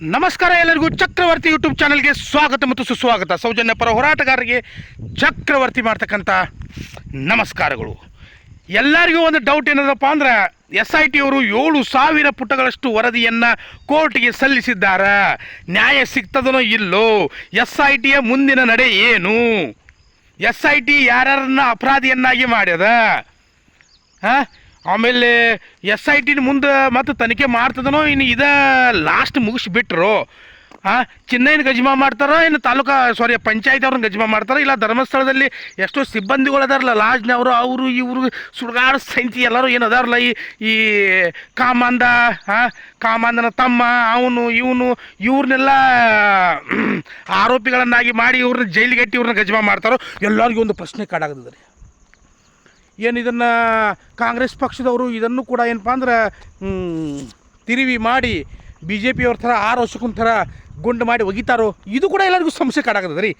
ನಮಸ್ಕಾರ ಎಲ್ಲರಿಗೂ ಚಕ್ರವರ್ತಿ ಯೂಟ್ಯೂಬ್ ಚಾನಲ್ಗೆ ಸ್ವಾಗತ ಮತ್ತು ಸುಸ್ವಾಗತ. ಸೌಜನ್ಯ ಪರ ಹೋರಾಟಗಾರರಿಗೆ ಚಕ್ರವರ್ತಿ ಮಾಡ್ತಕ್ಕಂಥ ನಮಸ್ಕಾರಗಳು. ಎಲ್ಲರಿಗೂ ಒಂದು ಡೌಟ್ ಏನದಪ್ಪ ಅಂದ್ರೆ SIT ಅವರು 7,000 ಪುಟಗಳಷ್ಟು ವರದಿಯನ್ನು ಕೋರ್ಟ್ಗೆ ಸಲ್ಲಿಸಿದ್ದಾರೆ. ನ್ಯಾಯ ಸಿಗ್ತದನೋ ಇಲ್ಲೋ, SITಯ ಮುಂದಿನ ನಡೆ ಏನು, SIT ಯಾರನ್ನ ಅಪರಾಧಿಯನ್ನಾಗಿ ಮಾಡ್ಯದ, ಆಮೇಲೆ SIT ಮುಂದೆ ಮತ್ತು ತನಿಖೆ ಮಾಡ್ತದನೋ, ಇನ್ನು ಲಾಸ್ಟ್ ಮುಗಿಸ್ಬಿಟ್ರು ಚಿನ್ನೈನ ಗಜ್ಮಾ ಮಾಡ್ತಾರೋ, ಇನ್ನು ಪಂಚಾಯತ್ ಅವ್ರನ್ನ ಗಜ್ಮಾ ಮಾಡ್ತಾರೋ, ಇಲ್ಲ ಧರ್ಮಸ್ಥಳದಲ್ಲಿ ಎಷ್ಟೋ ಸಿಬ್ಬಂದಿಗಳು ಲಾಡ್ಜ್ನವರು ಅವರು ಇವರು ಸುಡುಗಾಡ ಸೈಂತಿ ಎಲ್ಲರೂ ಏನು ಅದಾರಲ್ಲ, ಈ ಕಾಮಾಂದನ ತಮ್ಮ ಅವನು ಇವನು ಇವ್ರನ್ನೆಲ್ಲ ಆರೋಪಿಗಳನ್ನಾಗಿ ಮಾಡಿ ಇವ್ರನ್ನ ಜೈಲಿಗೆ ಇಟ್ಟು ಇವ್ರನ್ನ ಗಜ್ಮಾ ಮಾಡ್ತಾರೋ, ಎಲ್ಲರಿಗೂ ಒಂದು ಪ್ರಶ್ನೆ ಕಾಡಾಗದ ರೀ. ಏನು ಇದನ್ನು ಕಾಂಗ್ರೆಸ್ ಪಕ್ಷದವರು ಇದನ್ನು ಕೂಡ ಏನಪ್ಪ ಅಂದ್ರೆ ತಿರುವಿ ಮಾಡಿ BJP ಅವ್ರ ಥರ 6 ವರ್ಷಕ್ಕೊಂಥರ ಗುಂಡು ಮಾಡಿ ಒಗಿತಾರೋ, ಇದು ಕೂಡ ಎಲ್ಲರಿಗೂ ಸಮಸ್ಯೆ ಕಾಡಾಗದ ರೀ.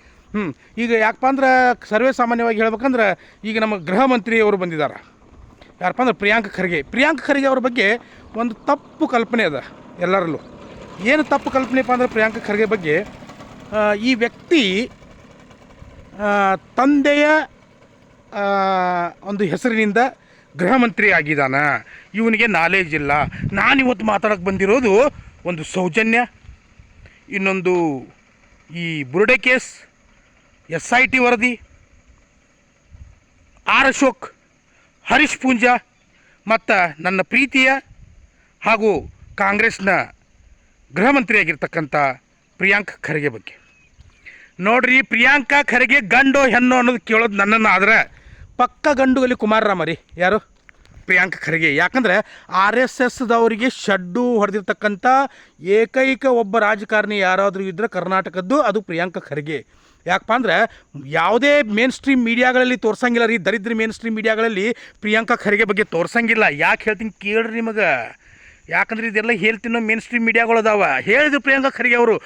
ಈಗ ಯಾಕಪ್ಪ ಅಂದ್ರೆ ಸರ್ವೇ ಸಾಮಾನ್ಯವಾಗಿ ಹೇಳ್ಬೇಕಂದ್ರೆ ಈಗ ನಮ್ಮ ಗೃಹ ಮಂತ್ರಿ ಅವರು ಬಂದಿದ್ದಾರೆ, ಯಾರಪ್ಪ ಅಂದ್ರೆ ಪ್ರಿಯಾಂಕ್ ಖರ್ಗೆ ಅವ್ರ ಬಗ್ಗೆ ಒಂದು ತಪ್ಪು ಕಲ್ಪನೆ ಅದ ಎಲ್ಲರಲ್ಲೂ. ಏನು ತಪ್ಪು ಕಲ್ಪನೆಪ್ಪ ಅಂದ್ರೆ ಪ್ರಿಯಾಂಕ್ ಖರ್ಗೆ ಬಗ್ಗೆ, ಈ ವ್ಯಕ್ತಿ ತಂದೆಯ ಒಂದು ಹೆಸರಿನಿಂದ ಗೃಹ ಮಂತ್ರಿ ಆಗಿದ್ದಾನ, ಇವನಿಗೆ ನಾಲೇಜ್ ಇಲ್ಲ. ನಾನಿವತ್ತು ಮಾತಾಡೋಕ್ಕೆ ಬಂದಿರೋದು ಒಂದು ಸೌಜನ್ಯ, ಇನ್ನೊಂದು ಈ ಬುರುಡೆ ಕೇಸ್, SIT ವರದಿ, ಅಶೋಕ್, ಹರೀಶ್ ಪೂಂಜಾ ಮತ್ತು ನನ್ನ ಪ್ರೀತಿಯ ಹಾಗೂ ಕಾಂಗ್ರೆಸ್ನ ಗೃಹ ಮಂತ್ರಿಯಾಗಿರ್ತಕ್ಕಂಥ ಪ್ರಿಯಾಂಕ್ ಖರ್ಗೆ ಬಗ್ಗೆ. ನೋಡ್ರಿ, ಪ್ರಿಯಾಂಕಾ ಖರ್ಗೆ ಗಂಡು ಹೆಣ್ಣು ಅನ್ನೋದು ಕೇಳೋದು ನನ್ನನ್ನು ಆದ್ರೆ ಪಕ್ಕ ಗಂಡುಗಲಿ ಕುಮಾರರಾಮ ರೀ. ಯಾರು? ಪ್ರಿಯಾಂಕ ಖರ್ಗೆ. ಯಾಕಂದರೆ RSSದವರಿಗೆ ಶಡ್ಡು ಹೊಡೆದಿರ್ತಕ್ಕಂಥ ಏಕೈಕ ಒಬ್ಬ ರಾಜಕಾರಣಿ ಯಾರಾದರೂ ಇದ್ದರೆ ಕರ್ನಾಟಕದ್ದು ಅದು ಪ್ರಿಯಾಂಕ ಖರ್ಗೆ. ಯಾಕಪ್ಪ ಅಂದ್ರೆ ಯಾವುದೇ ಮೇನ್ ಸ್ಟ್ರೀಮ್ ಮೀಡಿಯಾಗಳಲ್ಲಿ ತೋರ್ಸಂಗಿಲ್ಲ ರೀ, ದರಿದ್ರ ಮೇನ್ ಸ್ಟ್ರೀಮ್ ಮೀಡಿಯಾಗಳಲ್ಲಿ ಪ್ರಿಯಾಂಕ ಖರ್ಗೆ ಬಗ್ಗೆ ತೋರ್ಸಂಗಿಲ್ಲ. ಯಾಕೆ ಹೇಳ್ತೀನಿ ಕೇಳ್ರಿ ನಿಮಗೆ, ಯಾಕಂದ್ರೆ ಇದೆಲ್ಲ ಹೇಳ್ತಿನ್ನೋ ಮೇನ್ ಸ್ಟ್ರೀಮ್ ಮೀಡಿಯಾಗಳು ಅದಾವ. ಹೇಳಿದ್ರು ಪ್ರಿಯಾಂಕ ಖರ್ಗೆ ಅವರು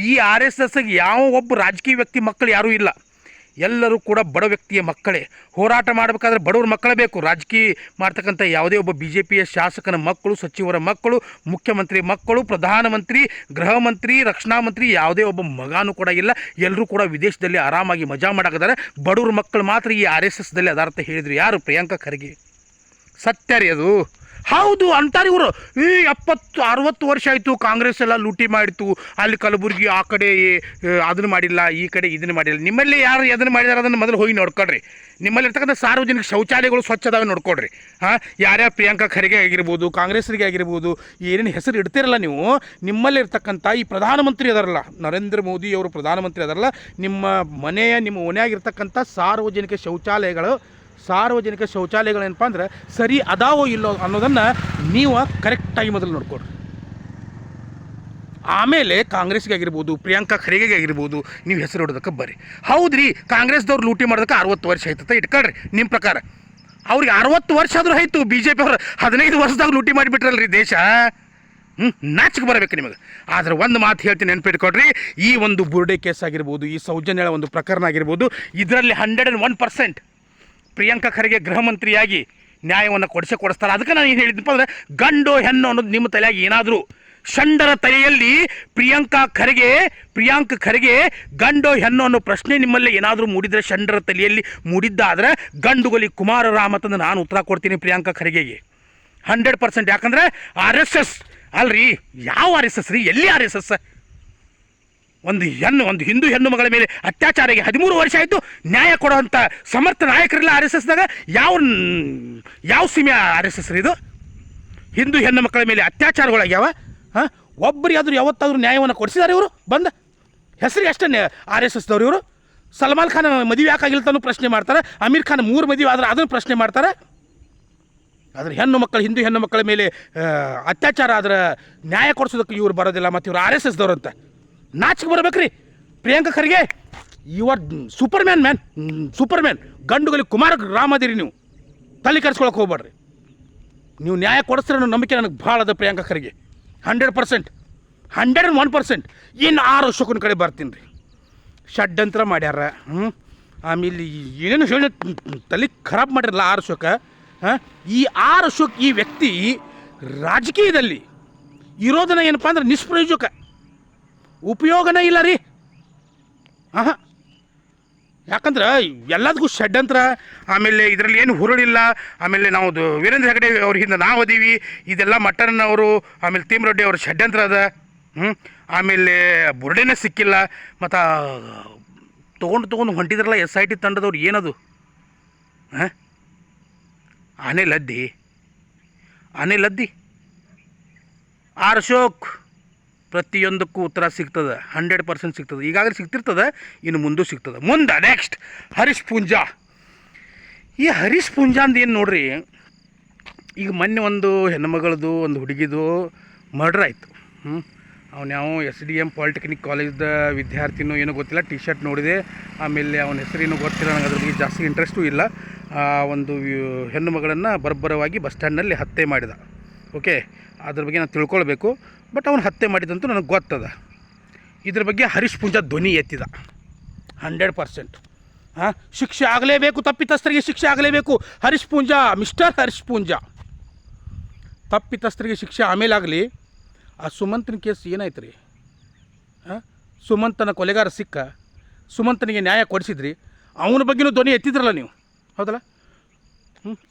ಈ RSSಗೆ ಯಾವ ಒಬ್ಬ ರಾಜಕೀಯ ವ್ಯಕ್ತಿ ಮಕ್ಕಳು ಯಾರೂ ಇಲ್ಲ, ಎಲ್ಲರೂ ಕೂಡ ಬಡ ವ್ಯಕ್ತಿಯ ಮಕ್ಕಳೇ. ಹೋರಾಟ ಮಾಡಬೇಕಾದ್ರೆ ಬಡವ್ರ ಮಕ್ಕಳೇ ಬೇಕು. ರಾಜಕೀಯ ಮಾಡ್ತಕ್ಕಂಥ ಯಾವುದೇ ಒಬ್ಬ BJPಯ ಶಾಸಕನ ಮಕ್ಕಳು, ಸಚಿವರ ಮಕ್ಕಳು, ಮುಖ್ಯಮಂತ್ರಿ ಮಕ್ಕಳು, ಪ್ರಧಾನಮಂತ್ರಿ, ಗೃಹ ಮಂತ್ರಿ, ರಕ್ಷಣಾ ಮಂತ್ರಿ ಯಾವುದೇ ಒಬ್ಬ ಮಗಾನೂ ಕೂಡ ಇಲ್ಲ. ಎಲ್ಲರೂ ಕೂಡ ವಿದೇಶದಲ್ಲಿ ಆರಾಮಾಗಿ ಮಜಾ ಮಾಡಾಕಿದ್ದಾರೆ. ಬಡವ್ರ ಮಕ್ಕಳು ಮಾತ್ರ ಈ RSSದಲ್ಲಿ ಅದಾರ್ಥ ಹೇಳಿದ್ರು ಯಾರು? ಪ್ರಿಯಾಂಕ ಖರ್ಗೆ. ಸತ್ಯ ರೀ ಅದು, ಹೌದು ಅಂತಾರೆ ಇವರು. 70-60 ವರ್ಷ ಆಯಿತು, ಕಾಂಗ್ರೆಸ್ ಎಲ್ಲ ಲೂಟಿ ಮಾಡಿತು, ಅಲ್ಲಿ ಕಲಬುರಗಿ ಆ ಕಡೆ ಅದನ್ನು ಮಾಡಿಲ್ಲ, ಈ ಕಡೆ ಇದನ್ನು ಮಾಡಿಲ್ಲ. ನಿಮ್ಮಲ್ಲಿ ಯಾರು ಅದನ್ನು ಮಾಡಿದಾರೆ ಅದನ್ನು ಮೊದಲು ಹೋಗಿ ನೋಡ್ಕೊಳ್ರಿ. ನಿಮ್ಮಲ್ಲಿ ಇರ್ತಕ್ಕಂಥ ಸಾರ್ವಜನಿಕ ಶೌಚಾಲಯಗಳು ಸ್ವಚ್ಛ ಅದಾವೆ ನೋಡ್ಕೊಳ್ರಿ. ಯಾರ್ಯಾರು ಪ್ರಿಯಾಂಕಾ ಖರ್ಗೆ ಆಗಿರ್ಬೋದು, ಕಾಂಗ್ರೆಸ್ರಿಗೆ ಆಗಿರ್ಬೋದು, ಏನೇನು ಹೆಸರು ಇಡ್ತಿರಲ್ಲ ನೀವು, ನಿಮ್ಮಲ್ಲಿ ಇರ್ತಕ್ಕಂಥ ಈ ಪ್ರಧಾನಮಂತ್ರಿ ಅದಾರಲ್ಲ, ನರೇಂದ್ರ ಮೋದಿ ಅವರು ಪ್ರಧಾನಮಂತ್ರಿ ಅದಾರಲ್ಲ, ನಿಮ್ಮ ಮನೆಯಾಗಿರ್ತಕ್ಕಂಥ ಸಾರ್ವಜನಿಕ ಶೌಚಾಲಯಗಳೇನಪ್ಪ ಅಂದ್ರೆ ಸರಿ ಅದಾವೋ ಇಲ್ಲೋ ಅನ್ನೋದನ್ನು ನೀವು ಕರೆಕ್ಟಾಗಿ ಮೊದಲು ನೋಡ್ಕೊಡ್ರಿ. ಆಮೇಲೆ ಕಾಂಗ್ರೆಸ್ಗೆ ಆಗಿರ್ಬೋದು, ಪ್ರಿಯಾಂಕಾ ಖರ್ಗೆಗೆ ಆಗಿರ್ಬೋದು ನೀವು ಹೆಸರು ಹೊಡೋದಕ್ಕೆ ಬರ್ರಿ. ಹೌದ್ರಿ, ಕಾಂಗ್ರೆಸ್ದವ್ರು ಲೂಟಿ ಮಾಡೋದಕ್ಕೆ 60 ವರ್ಷ ಆಯ್ತದ ಇಟ್ಕೊಳ್ರಿ. ನಿಮ್ಮ ಪ್ರಕಾರ ಅವ್ರಿಗೆ 60 ವರ್ಷ ಆದರೂ ಆಯಿತು, BJP ಅವ್ರು 15 ವರ್ಷದಾಗ ಲೂಟಿ ಮಾಡಿಬಿಟ್ರಲ್ರಿ ದೇಶ. ನಾಚಿಕೆ ಬರಬೇಕು ನಿಮಗೆ. ಆದರೆ ಒಂದು ಮಾತು ಹೇಳ್ತೀನಿ, ನೆನ್ಪಿಟ್ಕೊಡ್ರಿ, ಈ ಒಂದು ಬುರುಡೆ ಕೇಸ್ ಆಗಿರ್ಬೋದು, ಈ ಸೌಜನ್ಯಳ ಒಂದು ಪ್ರಕರಣ ಆಗಿರ್ಬೋದು, ಇದರಲ್ಲಿ 101% ಪ್ರಿಯಾಂಕಾ ಖರ್ಗೆ ಗೃಹ ಮಂತ್ರಿಯಾಗಿ ನ್ಯಾಯವನ್ನು ಕೊಡಿಸ್ತಾರೆ. ಅದಕ್ಕೆ ನಾನು ಏನು ಹೇಳಿದ್ನಪ್ಪ ಅಂದರೆ, ಗಂಡು ಹೆಣ್ಣು ಅನ್ನೋದು ನಿಮ್ಮ ತಲೆಯಾಗಿ ಏನಾದರೂ ಷಂಡರ ತಲೆಯಲ್ಲಿ ಪ್ರಿಯಾಂಕ ಖರ್ಗೆ ಗಂಡು ಹೆಣ್ಣು ಅನ್ನೋ ಪ್ರಶ್ನೆ ನಿಮ್ಮಲ್ಲಿ ಏನಾದರೂ ಮೂಡಿದರೆ, ಷಂಡರ ತಲೆಯಲ್ಲಿ ಮೂಡಿದ್ದಾದ್ರೆ ಗಂಡುಗಲಿ ಕುಮಾರರಾಮ ಅಂತಂದು ನಾನು ಉತ್ತರ ಕೊಡ್ತೀನಿ ಪ್ರಿಯಾಂಕಾ ಖರ್ಗೆಗೆ 100%. ಯಾಕಂದರೆ RSS ಅಲ್ರಿ, ಯಾವ RSS ರೀ, ಎಲ್ಲಿ RSS? ಒಂದು ಹಿಂದೂ ಹೆಣ್ಣು ಮಗಳ ಮೇಲೆ ಅತ್ಯಾಚಾರಿಗೆ 13 ವರ್ಷ ಆಯಿತು, ನ್ಯಾಯ ಕೊಡುವಂಥ ಸಮರ್ಥ ನಾಯಕರಿಲ್ಲ RSSದಾಗ. ಯಾವ ಸೀಮೆ RSS ರೀ ಇದು? ಹಿಂದೂ ಹೆಣ್ಣು ಮಕ್ಕಳ ಮೇಲೆ ಅತ್ಯಾಚಾರಗಳಾಗ್ಯಾವ. ಒಬ್ಬರಿಗಾದ್ರೂ ಯಾವತ್ತಾದ್ರೂ ನ್ಯಾಯವನ್ನು ಕೊಡಿಸಿದ್ದಾರೆ ಇವರು? ಬಂದ ಹೆಸರಿಗೆ ಅಷ್ಟೇ RSSದವ್ರು ಇವರು. ಸಲ್ಮಾನ್ ಖಾನ್ ಮದುವೆ ಯಾಕಾಗಿಲ್ತಾನು ಪ್ರಶ್ನೆ ಮಾಡ್ತಾರೆ, ಅಮೀರ್ ಖಾನ್ 3 ಮದುವೆ ಆದ್ರೆ ಅದನ್ನು ಪ್ರಶ್ನೆ ಮಾಡ್ತಾರೆ. ಆದರೆ ಹಿಂದೂ ಹೆಣ್ಣು ಮಕ್ಕಳ ಮೇಲೆ ಅತ್ಯಾಚಾರ ಆದ್ರೆ ನ್ಯಾಯ ಕೊಡಿಸೋದಕ್ಕೆ ಇವ್ರು ಬರೋದಿಲ್ಲ, ಮತ್ತು ಇವರು RSSದವ್ರು ಅಂತ. ನಾಚಿಕೆ ಬರ್ಬೇಕ್ರಿ Priyanka Kharge. You are superman. ಗಂಡುಗಲಿ ಕುಮಾರರಾಮದಿರಿ ನೀವು, ತಲೆ ಕೆಡಿಸ್ಕೊಳಕ್ಕೆ ಹೋಗ್ಬೇಡ್ರಿ. ನೀವು ನ್ಯಾಯ ಕೊಡಿಸ್ತಾರೆ ಅನ್ನೋ ನಂಬಿಕೆ ನನಗೆ ಭಾಳ ಅದ ಪ್ರಿಯಾಂಕಾ ಖರ್ಗೆ. 100%, 101%. ಇನ್ನು 6 ವರ್ಷಕ್ಕೊಂದು ಕಡೆ ಬರ್ತೀನಿ ರೀ. ಷಡ್ಯಂತ್ರ ಮಾಡ್ಯಾರ, ಆಮೇಲೆ ಏನೇನು ಹೇಳಿ ತಲೆ ಖರಾಬ್ ಮಾಡಿರಲ್ಲ 6 ವರ್ಷಕ್ಕೆ. ಈ 6 ವರ್ಷಕ್ಕೆ ಈ ವ್ಯಕ್ತಿ ರಾಜಕೀಯದಲ್ಲಿ ಇರೋದನ್ನ ಏನಪ್ಪ ಅಂದ್ರೆ ನಿಷ್ಪ್ರಯೋಜಕ. ಉಪಯೋಗನೇ ಇಲ್ಲ ರೀ. ಹಾಂ, ಯಾಕಂದ್ರೆ ಎಲ್ಲದಕ್ಕೂ ಷಡ್ಯಂತ್ರ, ಆಮೇಲೆ ಇದರಲ್ಲಿ ಏನು ಹುರುಳಿಲ್ಲ. ಆಮೇಲೆ ನಾವು ವೀರೇಂದ್ರ ಹೆಗಡೆ ಅವ್ರ ಹಿಂದೆ ನಾವು ಅದೀವಿ, ಇದೆಲ್ಲ ಮಟ್ಟನ್ ಅವರು, ಆಮೇಲೆ ತೀಮ್ರೊಡ್ಡಿ ಅವ್ರ ಷಡ್ಯಂತ್ರ ಅದ. ಆಮೇಲೆ ಬುರುಡೆನೇ ಸಿಕ್ಕಿಲ್ಲ. ಮತ್ತು ತೊಗೊಂಡು ಹೊಂಟಿದ್ರಲ್ಲ SIT ತಂಡದವ್ರು, ಏನದು ಹಾಂ, ಆನೆ ಲದ್ದಿ ಆರ್ ಅಶೋಕ್. ಪ್ರತಿಯೊಂದಕ್ಕೂ ಉತ್ತರ ಸಿಗ್ತದೆ, 100% ಸಿಗ್ತದೆ. ಈಗಾಗಲೇ ಸಿಗ್ತಿರ್ತದೆ, ಇನ್ನು ಮುಂದೂ ಸಿಗ್ತದೆ. ಮುಂದೆ ನೆಕ್ಸ್ಟ್ ಹರೀಶ್ ಪೂಂಜಾ. ಈ ಹರೀಶ್ ಪೂಂಜಾಂದು ಏನು ನೋಡ್ರಿ, ಈಗ ಮೊನ್ನೆ ಒಂದು ಹೆಣ್ಣುಮಗಳದು ಒಂದು ಹುಡುಗಿದು ಮರ್ಡ್ರ್ ಆಯಿತು. ಅವ್ನು ಯಾವ SDM ಪಾಲಿಟೆಕ್ನಿಕ್ ಕಾಲೇಜ್ದ ವಿದ್ಯಾರ್ಥಿನೋ ಏನೋ ಗೊತ್ತಿಲ್ಲ, ಟಿ ಶರ್ಟ್ ನೋಡಿದೆ. ಆಮೇಲೆ ಅವನ ಹೆಸರೇನೋ ಗೊತ್ತಿಲ್ಲ, ನನಗೆ ಅದ್ರ ಬಗ್ಗೆ ಜಾಸ್ತಿ ಇಂಟ್ರೆಸ್ಟು ಇಲ್ಲ. ಒಂದು ಹೆಣ್ಣು ಮಗಳನ್ನು ಬರ್ಬರವಾಗಿ ಬಸ್ ಸ್ಟ್ಯಾಂಡ್ನಲ್ಲಿ ಹತ್ಯೆ ಮಾಡಿದ. ಓಕೆ, ಅದ್ರ ಬಗ್ಗೆ ನಾನು ತಿಳ್ಕೊಳ್ಬೇಕು. ಬಟ್ ಅವನು ಹತ್ಯೆ ಮಾಡಿದಂತೂ ನನಗೆ ಗೊತ್ತದ. ಇದ್ರ ಬಗ್ಗೆ ಹರೀಶ್ ಪೂಂಜಾ ಧ್ವನಿ ಎತ್ತಿದ 100%. ಶಿಕ್ಷೆ ಆಗಲೇಬೇಕು, ತಪ್ಪಿತಸ್ಥರಿಗೆ ಶಿಕ್ಷೆ ಆಗಲೇಬೇಕು. ಹರೀಶ್ ಪೂಂಜಾ, ಮಿಸ್ಟರ್ ಹರೀಶ್ ಪೂಂಜಾ, ತಪ್ಪಿತಸ್ಥರಿಗೆ ಶಿಕ್ಷೆ ಆಮೇಲೆ ಆಗಲಿ. ಆ ಸುಮಂತನ ಕೇಸ್ ಏನಾಯ್ತು ರೀ? ಸುಮಂತನ ಕೊಲೆಗಾರ ಸಿಕ್ಕ, ಸುಮಂತನಿಗೆ ನ್ಯಾಯ ಕೊಡಿಸಿದ್ರಿ, ಅವನ ಬಗ್ಗೆನೂ ಧ್ವನಿ ಎತ್ತಿದ್ರಲ್ಲ ನೀವು, ಹೌದಲ್ಲ?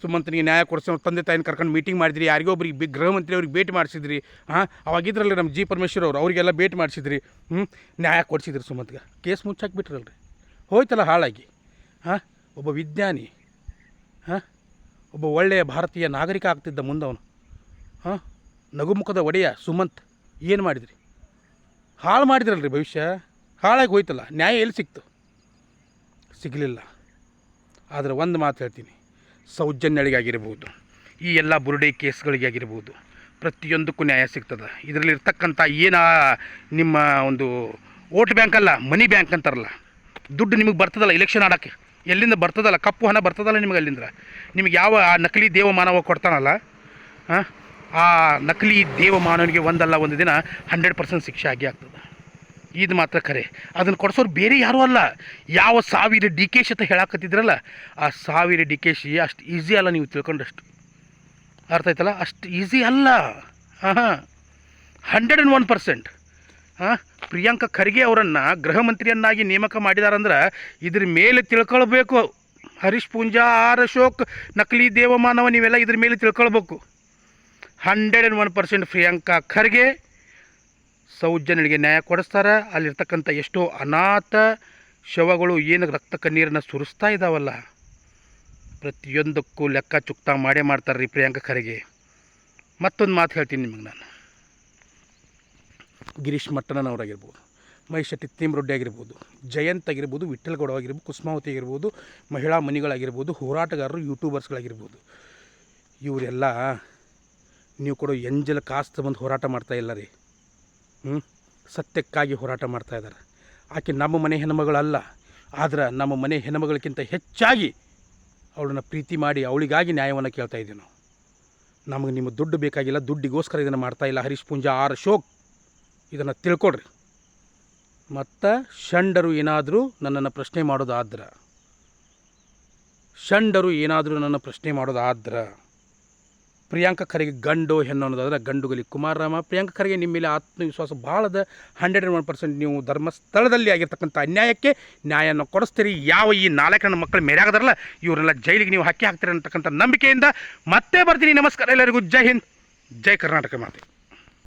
ಸುಮಂತನಿಗೆ ನ್ಯಾಯ ಕೊಡಿಸೋ ತಂದೆ ತಾಯಿನ ಕರ್ಕೊಂಡು ಮೀಟಿಂಗ್ ಮಾಡಿದ್ರಿ, ಯಾರಿಗೋ ಒಬ್ರಿಗೆ ಗೃಹ ಮಂತ್ರಿ ಅವ್ರಿಗೆ ಭೇಟಿ ಮಾಡಿಸಿದ್ರಿ. ಅವಾಗಿದ್ರಲ್ಲಿ ನಮ್ಮ ಜಿ ಪರಮೇಶ್ವರ್ ಅವರು, ಅವರಿಗೆಲ್ಲ ಭೇಟಿ ಮಾಡಿಸಿದ್ರಿ. ನ್ಯಾಯ ಕೊಡಿಸಿದ್ರಿ ಸುಮಂತ್ಗೆ. ಕೇಸ್ ಮುಚ್ಚಾಕ್ಬಿಟ್ರಲ್ರಿ, ಹೋಯ್ತಲ್ಲ ಹಾಳಾಗಿ. ಒಬ್ಬ ವಿಜ್ಞಾನಿ, ಒಬ್ಬ ಒಳ್ಳೆಯ ಭಾರತೀಯ ನಾಗರಿಕ ಆಗ್ತಿದ್ದ ಮುಂದವನು. ನಗುಮುಖದ ಒಡೆಯ ಸುಮಂತ್ ಏನು ಮಾಡಿದ್ರಿ? ಹಾಳು ಮಾಡಿದ್ರಲ್ರಿ ಭವಿಷ್ಯ, ಹಾಳಾಗಿ ಹೋಯ್ತಲ್ಲ. ನ್ಯಾಯ ಎಲ್ಲಿ ಸಿಕ್ತು? ಸಿಗಲಿಲ್ಲ. ಆದರೆ ಒಂದು ಮಾತು ಹೇಳ್ತೀನಿ, ಸೌಜನ್ಯಗಳಿಗಾಗಿರ್ಬೋದು, ಈ ಎಲ್ಲ ಬುರುಡೆ ಕೇಸ್ಗಳಿಗಾಗಿರ್ಬೋದು, ಪ್ರತಿಯೊಂದಕ್ಕೂ ನ್ಯಾಯ ಸಿಗ್ತದೆ. ಇದರಲ್ಲಿರ್ತಕ್ಕಂಥ ಏನು ನಿಮ್ಮ ಒಂದು ವೋಟ್ ಬ್ಯಾಂಕ್ ಅಲ್ಲ, ಮನಿ ಬ್ಯಾಂಕ್ ಅಂತಾರಲ್ಲ, ದುಡ್ಡು ನಿಮಗೆ ಬರ್ತದಲ್ಲ ಎಲೆಕ್ಷನ್ ಆಡೋಕ್ಕೆ, ಎಲ್ಲಿಂದ ಬರ್ತದಲ್ಲ, ಕಪ್ಪು ಹಣ ಬರ್ತದಲ್ಲ ನಿಮಗೆ ಅಲ್ಲಿಂದ. ನಿಮಗೆ ಯಾವ ಆ ನಕಲಿ ದೇವಮಾನವ ಕೊಡ್ತಾನಲ್ಲ, ಆ ನಕಲಿ ದೇವಮಾನವನಿಗೆ ಒಂದಲ್ಲ ಒಂದು ದಿನ 100% ಶಿಕ್ಷೆ ಆಗಿ ಆಗ್ತದೆ. ಇದು ಮಾತ್ರ ಖರೆ. ಅದನ್ನು ಕೊಡಿಸೋರು ಬೇರೆ ಯಾರೂ ಅಲ್ಲ, ಯಾವ ಸಾವಿರ DKಶಿ ಅಂತ ಹೇಳಾಕತ್ತಿದ್ರಲ್ಲ, ಆ ಸಾವಿರ DKಶಿ ಅಷ್ಟು ಈಸಿ ಅಲ್ಲ, ನೀವು ತಿಳ್ಕೊಂಡಷ್ಟು. ಅರ್ಥ ಆಯ್ತಲ್ಲ? ಅಷ್ಟು ಈಸಿ ಅಲ್ಲ. 101%. ಪ್ರಿಯಾಂಕಾ ಖರ್ಗೆ ಅವರನ್ನು ಗೃಹ ಮಂತ್ರಿಯನ್ನಾಗಿ ನೇಮಕ ಮಾಡಿದಾರಂದ್ರೆ ಇದ್ರ ಮೇಲೆ ತಿಳ್ಕೊಳ್ಬೇಕು. ಹರೀಶ್ ಪೂಂಜಾ, ಆರ್ ಅಶೋಕ್, ನಕಲಿ ದೇವಮಾನವ, ನೀವೆಲ್ಲ ಇದ್ರ ಮೇಲೆ ತಿಳ್ಕೊಳ್ಬೇಕು. 101% ಪ್ರಿಯಾಂಕಾ ಖರ್ಗೆ ಸೌಜನ್ಯಗಳಿಗೆ ನ್ಯಾಯ ಕೊಡಿಸ್ತಾರೆ. ಅಲ್ಲಿರ್ತಕ್ಕಂಥ ಎಷ್ಟೋ ಅನಾಥ ಶವಗಳು ಏನು ರಕ್ತ ಕಣ್ಣೀರನ್ನು ಸುರಿಸ್ತಾ ಇದ್ದಾವಲ್ಲ, ಪ್ರತಿಯೊಂದಕ್ಕೂ ಲೆಕ್ಕ ಚುಕ್ತಾ ಮಾಡೇ ಮಾಡ್ತಾರೆ ರೀ ಪ್ರಿಯಾಂಕಾ ಖರ್ಗೆ. ಮತ್ತೊಂದು ಮಾತು ಹೇಳ್ತೀನಿ ನಿಮಗೆ ನಾನು, ಗಿರೀಶ್ ಮಟ್ಟಣ್ಣನವರಾಗಿರ್ಬೋದು, ಮಹೇಶ್ ಶೆಟ್ಟಿ ತೀಮ್ರೊಡ್ಡಿ ಆಗಿರ್ಬೋದು, ಜಯಂತ್ ಆಗಿರ್ಬೋದು, ವಿಠ್ಠಲಗೌಡ ಆಗಿರ್ಬೋದು, ಕುಸುಮಾವತಿ ಆಗಿರ್ಬೋದು, ಮಹಿಳಾ ಮನಿಗಳಾಗಿರ್ಬೋದು, ಹೋರಾಟಗಾರರು, ಯೂಟ್ಯೂಬರ್ಸ್ಗಳಾಗಿರ್ಬೋದು, ಇವರೆಲ್ಲ ನೀವು ಕೊಡೋ ಎಂಜಲ ಕಾಸ್ತ ಬಂದು ಹೋರಾಟ ಮಾಡ್ತಾ ಇಲ್ಲ ರೀ. ಸತ್ಯಕ್ಕಾಗಿ ಹೋರಾಟ ಮಾಡ್ತಾ ಇದ್ದಾರೆ. ಆಕೆ ನಮ್ಮ ಮನೆ ಹೆಣ್ಮಗಳಲ್ಲ, ಆದ್ರೆ ನಮ್ಮ ಮನೆ ಹೆಣ್ಮಗಳಿಗಿಂತ ಹೆಚ್ಚಾಗಿ ಅವಳನ್ನು ಪ್ರೀತಿ ಮಾಡಿ ಅವಳಿಗಾಗಿ ನ್ಯಾಯವನ್ನು ಕೇಳ್ತಾ ಇದ್ದೀವಿ ನಾವು. ನಮಗೆ ನಿಮ್ಮ ದುಡ್ಡು ಬೇಕಾಗಿಲ್ಲ, ದುಡ್ಡಿಗೋಸ್ಕರ ಇದನ್ನು ಮಾಡ್ತಾ ಇಲ್ಲ. ಹರೀಶ್ ಪೂಂಜಾ, ಆರ್ ಅಶೋಕ್, ಇದನ್ನು ತಿಳ್ಕೊಡ್ರಿ. ಮತ್ತು ಷಂಡರು ಏನಾದರೂ ನನ್ನನ್ನು ಪ್ರಶ್ನೆ ಮಾಡೋದಾದ್ರೆ ಪ್ರಿಯಾಂಕಾ ಖರ್ಗೆ ಗಂಡು ಹೆಣ್ಣು ಅನ್ನೋದಾದ್ರೆ ಗಂಡುಗಲಿ ಕುಮಾರರಾಮ. ಪ್ರಿಯಾಂಕಾ ಖರ್ಗೆ ನಿಮ್ಮ ಮೇಲೆ ಆತ್ಮವಿಶ್ವಾಸ ಭಾಳದ. 101% ನೀವು ಧರ್ಮಸ್ಥಳದಲ್ಲಿ ಆಗಿರ್ತಕ್ಕಂಥ ಅನ್ಯಾಯಕ್ಕೆ ನ್ಯಾಯನ ಕೊಡಿಸ್ತೀರಿ. ಯಾವ ಈ 4 ನನ್ನ ಮಕ್ಕಳು ಮೇರಾಗದಾರಲ್ಲ, ಇವರೆಲ್ಲ ಜೈಲಿಗೆ ನೀವು ಹಾಕ್ತೀರಿ ಅಂತಕ್ಕಂಥ ನಂಬಿಕೆಯಿಂದ ಮತ್ತೆ ಬರ್ತೀನಿ. ನಮಸ್ಕಾರ ಎಲ್ಲರಿಗೂ. ಜೈ ಹಿಂದ್, ಜೈ ಕರ್ನಾಟಕ ಮಾತೆ.